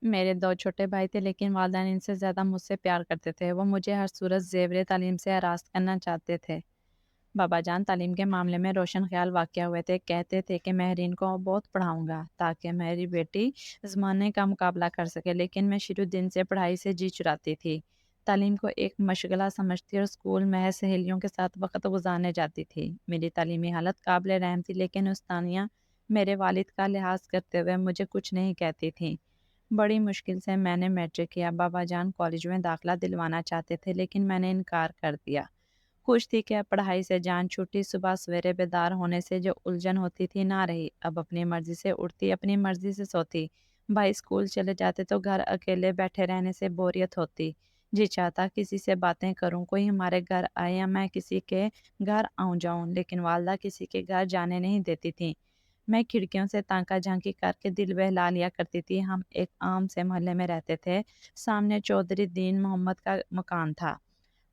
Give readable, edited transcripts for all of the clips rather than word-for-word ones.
میرے 2 چھوٹے بھائی تھے لیکن والدین ان سے زیادہ مجھ سے پیار کرتے تھے۔ وہ مجھے ہر صورت زیور تعلیم سے ہراس کرنا چاہتے تھے۔ بابا جان تعلیم کے معاملے میں روشن خیال واقع ہوئے تھے۔ کہتے تھے کہ مہرین کو بہت پڑھاؤں گا تاکہ میری بیٹی زمانے کا مقابلہ کر سکے، لیکن میں شروع دن سے پڑھائی سے جی چراتی تھی۔ تعلیم کو ایک مشغلہ سمجھتی اور اسکول محض سہیلیوں کے ساتھ وقت گزارنے جاتی تھی۔ میری تعلیمی حالت قابل رحم تھی، لیکن استانیہ میرے والد کا لحاظ کرتے ہوئے مجھے کچھ نہیں کہتی تھیں۔ بڑی مشکل سے میں نے میٹرک کیا۔ بابا جان کالج میں داخلہ دلوانا چاہتے تھے لیکن میں نے انکار کر دیا۔ خوش تھی کہ اب پڑھائی سے جان چھوٹی، صبح سویرے بیدار ہونے سے جو الجھن ہوتی تھی نہ رہی۔ اب اپنی مرضی سے اٹھتی، اپنی مرضی سے سوتی۔ بھائی اسکول چلے جاتے تو گھر اکیلے بیٹھے رہنے سے بوریت ہوتی۔ جی چاہتا کسی سے باتیں کروں، کوئی ہمارے گھر آئے یا میں کسی کے گھر آؤں جاؤں، لیکن والدہ کسی کے گھر جانے نہیں دیتی تھی۔ میں کھڑکیوں سے تانکا جھانکی کر کے دل بہلا لیا کرتی تھی۔ ہم ایک عام سے محلے میں رہتے تھے۔ سامنے چودھری دین محمد کا مکان تھا۔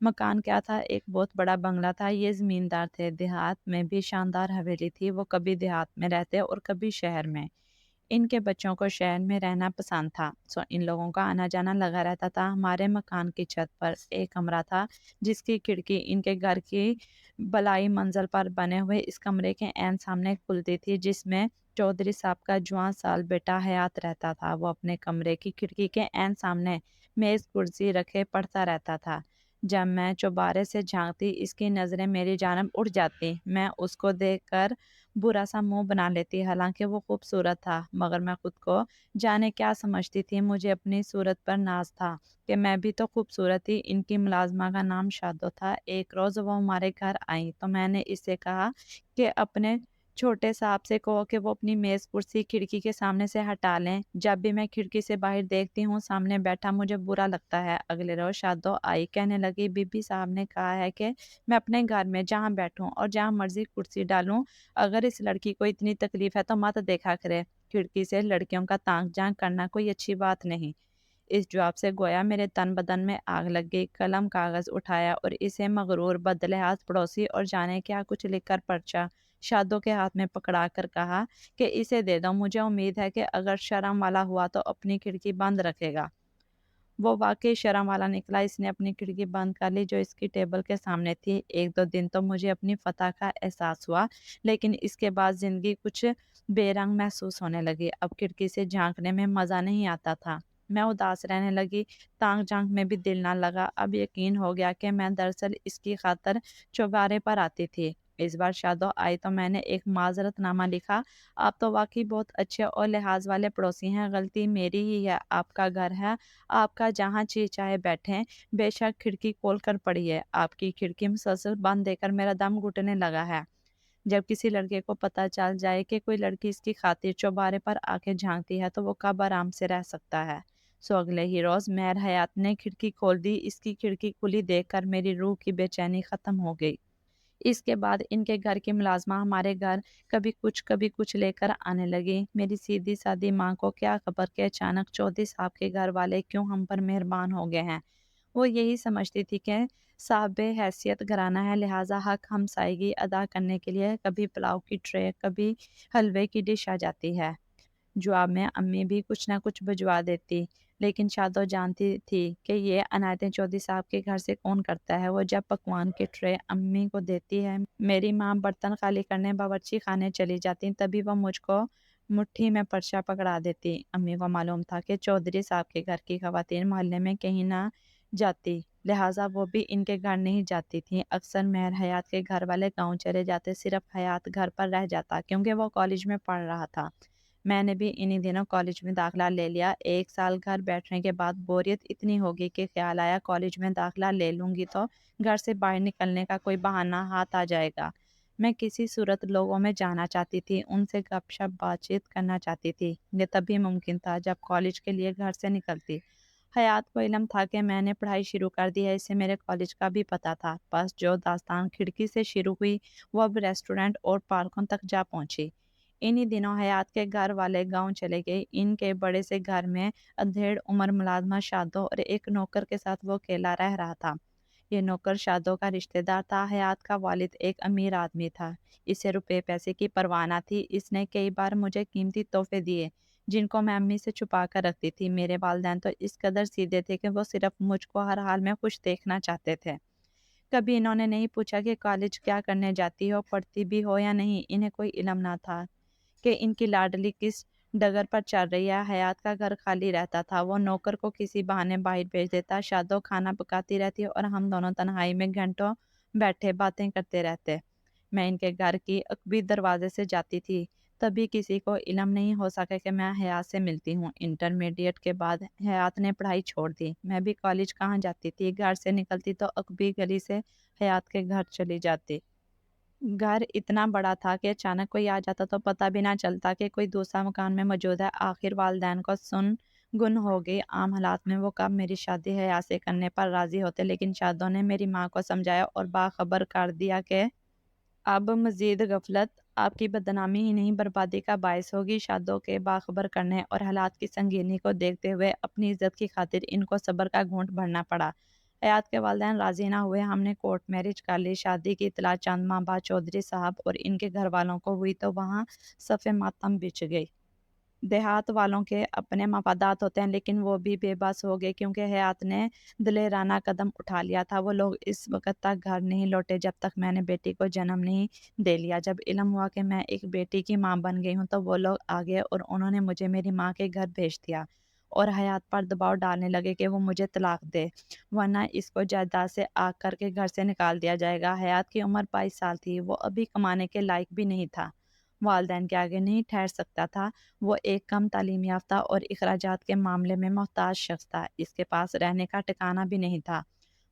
مکان کیا تھا، ایک بہت بڑا بنگلہ تھا۔ یہ زمیندار تھے۔ دیہات میں بھی شاندار حویلی تھی۔ وہ کبھی دیہات میں رہتے اور کبھی شہر میں۔ ان کے بچوں کو شہر میں رہنا پسند تھا، سو ان لوگوں کا آنا جانا لگا رہتا تھا۔ ہمارے مکان کی چھت پر ایک کمرہ تھا جس کی کھڑکی ان کے گھر کی بلائی منزل پر بنے ہوئے اس کمرے کے عین سامنے کھلتی تھی، جس میں چودھری صاحب کا جوان سال بیٹا حیات رہتا تھا۔ وہ اپنے کمرے کی کھڑکی کے عین سامنے میز کرسی رکھے پڑھتا رہتا تھا۔ جب میں چوبارے سے جھانکتی اس کی نظریں میری جانب اٹھ جاتی۔ میں اس کو دیکھ کر برا سا منہ بنا لیتی، حالانکہ وہ خوبصورت تھا، مگر میں خود کو جانے کیا سمجھتی تھی۔ مجھے اپنی صورت پر ناز تھا کہ میں بھی تو خوبصورت تھی۔ ان کی ملازمہ کا نام شادو تھا۔ ایک روز وہ ہمارے گھر آئیں تو میں نے اس سے کہا کہ اپنے چھوٹے صاحب سے کہو کہ وہ اپنی میز کرسی کھڑکی کے سامنے سے ہٹا لیں۔ جب بھی میں کھڑکی سے باہر دیکھتی ہوں سامنے بیٹھا مجھے برا لگتا ہے۔ اگلے روز شادو آئی، کہنے لگی بی بی صاحب نے کہا ہے کہ میں اپنے گھر میں جہاں بیٹھوں اور جہاں مرضی کرسی ڈالوں، اگر اس لڑکی کو اتنی تکلیف ہے تو مت دیکھا کرے۔ کھڑکی سے لڑکیوں کا تانک جھانک کرنا کوئی اچھی بات نہیں۔ اس جواب سے گویا میرے تن بدن میں آگ لگ گئی۔ قلم کاغذ اٹھایا اور اسے مغرور بدلحاظ پڑوسی اور جانے کیا کچھ لکھ کر پرچہ شادو کے ہاتھ میں پکڑا کر کہا کہ اسے دے دو، مجھے امید ہے کہ اگر شرم والا ہوا تو اپنی کھڑکی بند رکھے گا۔ وہ واقعی شرم والا نکلا۔ اس نے اپنی کھڑکی بند کر لی جو اس کی ٹیبل کے سامنے تھی۔ ایک دو دن تو مجھے اپنی فتح کا احساس ہوا، لیکن اس کے بعد زندگی کچھ بے رنگ محسوس ہونے لگی۔ اب کھڑکی سے جھانکنے میں مزہ نہیں آتا تھا۔ میں اداس رہنے لگی۔ تانک جھانک میں بھی دل نہ لگا۔ اب یقین ہو گیا کہ میں دراصل اس کی خاطر چوبارے پر آتی تھی۔ اس بار شادو آئی تو میں نے ایک معذرت نامہ لکھا۔ آپ تو واقعی بہت اچھے اور لحاظ والے پڑوسی ہیں۔ غلطی میری ہی ہے۔ آپ کا گھر ہے، آپ کا جہاں جی چاہے بیٹھیں، بے شک کھڑکی کھول کر پڑھیے۔ آپ کی کھڑکی مسلسل بند دیکھ کر میرا دم گھٹنے لگا ہے۔ جب کسی لڑکے کو پتہ چل جائے کہ کوئی لڑکی اس کی خاطر چوبارے پر آ کے جھانکتی ہے تو وہ کب آرام سے رہ سکتا ہے۔ سو اگلے ہی روز مہر حیات نے کھڑکی کھول دی۔ اس کی کھڑکی کھلی دیکھ کر میری روح کی بے چینی ختم ہو گئی۔ اس کے بعد ان کے گھر کی ملازمہ ہمارے گھر کبھی کچھ لے کر آنے لگی۔ میری سیدھی سادی ماں کو کیا خبر کہ اچانک چودھری صاحب کے گھر والے کیوں ہم پر مہربان ہو گئے ہیں۔ وہ یہی سمجھتی تھی کہ صاحب حیثیت گھرانہ ہے، لہٰذا حق ہمسائیگی ادا کرنے کے لیے کبھی پلاؤ کی ٹرے، کبھی حلوے کی ڈش آ جاتی ہے۔ جواب میں امی بھی کچھ نہ کچھ بھجوا دیتی، لیکن شادو جانتی تھی کہ یہ عنایتیں چودھری صاحب کے گھر سے کون کرتا ہے۔ وہ جب پکوان کی ٹرے امی کو دیتی ہے، میری ماں برتن خالی کرنے باورچی خانے چلی جاتی، تبھی وہ مجھ کو مٹھی میں پرچہ پکڑا دیتی۔ امی کو معلوم تھا کہ چودھری صاحب کے گھر کی خواتین محلے میں کہیں نہ جاتی، لہٰذا وہ بھی ان کے گھر نہیں جاتی تھیں۔ اکثر مہر حیات کے گھر والے گاؤں چلے جاتے، صرف حیات گھر پر رہ جاتا کیونکہ وہ کالج میں پڑھ رہا تھا۔ میں نے بھی انہی دنوں کالج میں داخلہ لے لیا۔ ایک سال گھر بیٹھنے کے بعد بوریت اتنی ہوگی کہ خیال آیا کالج میں داخلہ لے لوں گی تو گھر سے باہر نکلنے کا کوئی بہانہ ہاتھ آ جائے گا۔ میں کسی صورت لوگوں میں جانا چاہتی تھی، ان سے گپ شپ بات چیت کرنا چاہتی تھی۔ یہ تبھی ممکن تھا جب کالج کے لیے گھر سے نکلتی۔ حیات کو علم تھا کہ میں نے پڑھائی شروع کر دی ہے، اسے میرے کالج کا بھی پتہ تھا۔ بس جو داستان کھڑکی سے شروع ہوئی وہ اب ریسٹورنٹ اور پارکوں تک جا پہنچی۔ انہی دنوں حیات کے گھر والے گاؤں چلے گئے۔ ان کے بڑے سے گھر میں ادھیڑ عمر ملازمہ شادو اور ایک نوکر کے ساتھ وہ اکیلا رہ رہا تھا۔ یہ نوکر شادو کا رشتہ دار تھا۔ حیات کا والد ایک امیر آدمی تھا، اسے روپے پیسے کی پرواہ نہ تھی۔ اس نے کئی بار مجھے قیمتی تحفے دیے، جن کو میں امی سے چھپا کر رکھتی تھی۔ میرے والدین تو اس قدر سیدھے تھے کہ وہ صرف مجھ کو ہر حال میں خوش دیکھنا چاہتے تھے۔ کبھی انہوں نے نہیں پوچھا کہ کالج کیا کرنے جاتی ہو، پڑھتی بھی ہو یا نہیں۔ انہیں کوئی علم نہ تھا کہ ان کی لاڈلی کس ڈگر پر چل رہی ہے۔ حیات کا گھر خالی رہتا تھا، وہ نوکر کو کسی بہانے باہر بھیج دیتا، شادو کھانا پکاتی رہتی اور ہم دونوں تنہائی میں گھنٹوں بیٹھے باتیں کرتے رہتے۔ میں ان کے گھر کی عقبی دروازے سے جاتی تھی، تبھی کسی کو علم نہیں ہو سکا کہ میں حیات سے ملتی ہوں۔ انٹرمیڈیٹ کے بعد حیات نے پڑھائی چھوڑ دی۔ میں بھی کالج کہاں جاتی تھی، گھر سے نکلتی تو عقبی گلی سے حیات کے گھر چلی جاتی۔ گھر اتنا بڑا تھا کہ اچانک کوئی آ جاتا تو پتہ بھی نہ چلتا کہ کوئی دوسرا مکان میں موجود ہے۔ آخر والدین کو سن گن ہو گئی۔ عام حالات میں وہ کب میری شادی حیات سے کرنے پر راضی ہوتے، لیکن شادوں نے میری ماں کو سمجھایا اور باخبر کر دیا کہ اب مزید غفلت آپ کی بدنامی ہی نہیں بربادی کا باعث ہوگی۔ شادوں کے باخبر کرنے اور حالات کی سنگینی کو دیکھتے ہوئے اپنی عزت کی خاطر ان کو صبر کا گھونٹ بھرنا پڑا۔ حیات کے والدین راضی نہ ہوئے، ہم نے کورٹ میرج کر لی۔ شادی کی اطلاع چند ماہ بعد چودھری صاحب اور ان کے گھر والوں کو ہوئی تو وہاں صف ماتم بچھ گئی۔ دیہات والوں کے اپنے مفادات ہوتے ہیں، لیکن وہ بھی بے بس ہو گئے کیونکہ حیات نے دلیرانہ قدم اٹھا لیا تھا۔ وہ لوگ اس وقت تک گھر نہیں لوٹے جب تک میں نے بیٹی کو جنم نہیں دے لیا۔ جب علم ہوا کہ میں ایک بیٹی کی ماں بن گئی ہوں تو وہ لوگ آ گئے اور انہوں نے مجھے میری ماں کے گھر بھیج دیا اور حیات پر دباؤ ڈالنے لگے کہ وہ مجھے طلاق دے، ورنہ اس کو جائیداد سے آگ کر کے گھر سے نکال دیا جائے گا۔ حیات کی عمر 22 سال تھی، وہ ابھی کمانے کے لائق بھی نہیں تھا، والدین کے آگے نہیں ٹھہر سکتا تھا۔ وہ ایک کم تعلیم یافتہ اور اخراجات کے معاملے میں محتاج شخص تھا۔ اس کے پاس رہنے کا ٹھکانہ بھی نہیں تھا۔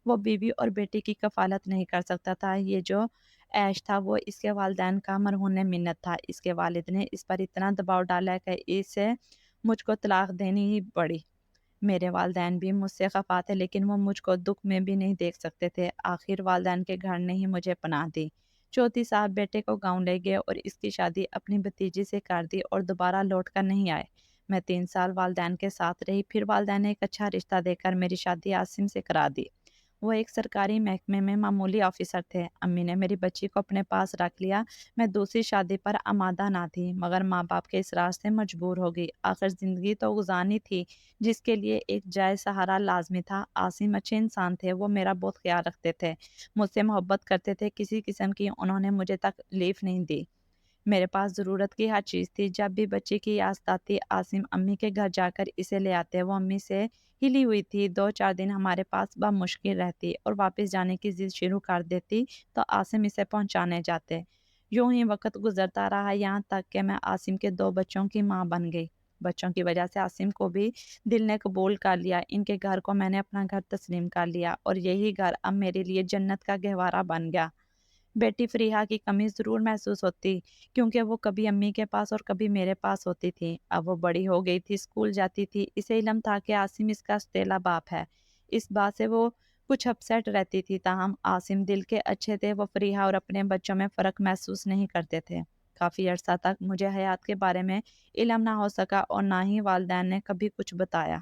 وہ بیوی اور بیٹی کی کفالت نہیں کر سکتا تھا۔ یہ جو عیش تھا وہ اس کے والدین کا مرہون منت تھا۔ اس کے والد نے اس پر اتنا دباؤ ڈالا کہ اسے مجھ کو طلاق دینی ہی پڑی۔ میرے والدین بھی مجھ سے خفا تھے، لیکن وہ مجھ کو دکھ میں بھی نہیں دیکھ سکتے تھے۔ آخر والدین کے گھر نے ہی مجھے پناہ دی۔ چوتھی صاحب بیٹے کو گاؤں لے گئے اور اس کی شادی اپنی بھتیجی سے کر دی اور دوبارہ لوٹ کر نہیں آئے۔ میں 3 سال والدین کے ساتھ رہی، پھر والدین نے ایک اچھا رشتہ دے کر میری شادی عاصم سے کرا دی۔ وہ ایک سرکاری محکمے میں معمولی آفیسر تھے۔ امی نے میری بچی کو اپنے پاس رکھ لیا۔ میں دوسری شادی پر آمادہ نہ تھی، مگر ماں باپ کے اصرار سے مجبور ہو گئی۔ آخر زندگی تو گزارنی تھی، جس کے لیے ایک جائز سہارا لازمی تھا۔ عاصم اچھے انسان تھے، وہ میرا بہت خیال رکھتے تھے، مجھ سے محبت کرتے تھے، کسی قسم کی انہوں نے مجھے تکلیف نہیں دی۔ میرے پاس ضرورت کی ہر چیز تھی۔ جب بھی بچی کی یاد آتی عاصم امی کے گھر جا کر اسے لے آتے۔ وہ امی سے ہلی ہوئی تھی، 2-4 دن ہمارے پاس بمشکل رہتی اور واپس جانے کی ضد شروع کر دیتی تو عاصم اسے پہنچانے جاتے۔ یوں ہی وقت گزرتا رہا، یہاں تک کہ میں عاصم کے 2 بچوں کی ماں بن گئی۔ بچوں کی وجہ سے عاصم کو بھی دل نے قبول کر لیا۔ ان کے گھر کو میں نے اپنا گھر تسلیم کر لیا اور یہی گھر اب میرے لیے جنت کا گہوارہ بن گیا۔ بیٹی فریحہ کی کمی ضرور محسوس ہوتی، کیونکہ وہ کبھی امی کے پاس اور کبھی میرے پاس ہوتی تھی۔ اب وہ بڑی ہو گئی تھی، اسکول جاتی تھی۔ اسے علم تھا کہ عاصم اس کا سوتیلا باپ ہے۔ اس بات سے وہ کچھ اپسیٹ رہتی تھی، تاہم عاصم دل کے اچھے تھے۔ وہ فریحہ اور اپنے بچوں میں فرق محسوس نہیں کرتے تھے۔ کافی عرصہ تک مجھے حیات کے بارے میں علم نہ ہو سکا اور نہ ہی والدین نے کبھی کچھ بتایا۔